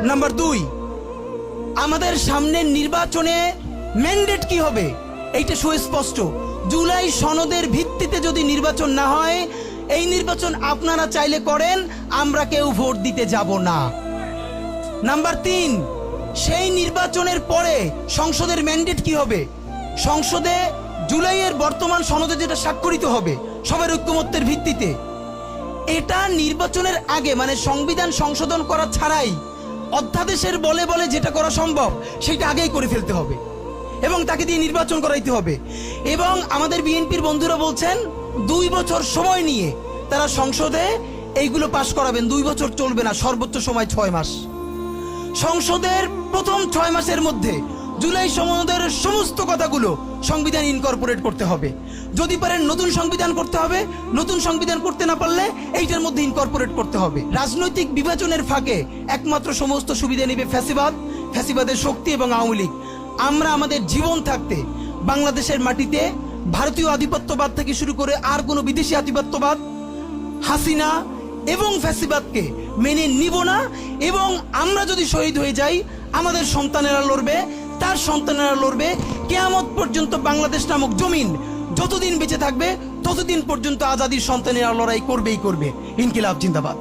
Number 2, আমাদের সামনের নির্বাচনে ম্যান্ডেট কি হবে এইটা সুস্পষ্ট। জুলাই সনদের ভিত্তিতে যদি নির্বাচন না হয়, এই নির্বাচন আপনারা চাইলে করেন, আমরা কেউ ভোট দিতে যাব না। নাম্বার 3, সেই নির্বাচনের পরে সংসদের ম্যান্ডেট কি হবে? সংসদে জুলাইয়ের বর্তমান সনদে যেটা স্বাক্ষরিত হবে সবার ঐক্যমত্যের ভিত্তিতে, এটা নির্বাচনের আগে মানে সংবিধান সংশোধন করা ছাড়াই অধ্যাদেশের বলে বলে যেটা করা সম্ভব সেটা আগেই করে ফেলতে হবে এবং তাকে দিয়ে নির্বাচন করাইতে হবে। এবং আমাদের বিএনপির বন্ধুরা বলছেন 2 বছর সময় নিয়ে তারা সংসদে এইগুলো পাশ করাবেন। 2 বছর চলবে না, সর্বোচ্চ সময় 6 মাস। সংসদের প্রথম 6 মাসের মধ্যে জুলাই সনদের সমস্ত কথাগুলো সংবিধান ইনকর্পোরেট করতে হবে। যদি পারেন নতুন সংবিধান করতে হবে, নতুন সংবিধান করতে না পারলে এইটার মধ্যে ইনকর্পোরেট করতে হবে। রাজনৈতিক বিভাজনের ফাঁকে একমাত্র সমস্ত সুবিধা নেবে ফ্যাসিবাদ, ফ্যাসিবাদের শক্তি এবং আওয়ামী লীগ। আমরা আমাদের জীবন থাকতে বাংলাদেশের মাটিতে ভারতীয় আধিপত্যবাদ থেকে শুরু করে আর কোনো বিদেশি আধিপত্যবাদ, হাসিনা এবং ফ্যাসিবাদকে মেনে নিব না। এবং আমরা যদি শহীদ হয়ে যাই, আমাদের সন্তানেরা লড়বে, তার সন্তানেরা লড়বে। কিয়ামত পর্যন্ত বাংলাদেশ নামক জমিন যতদিন বেঁচে থাকবে ততদিন পর্যন্ত আজাদির সন্তানেরা লড়াই করবেই করবে। ইনকিলাব জিন্দাবাদ।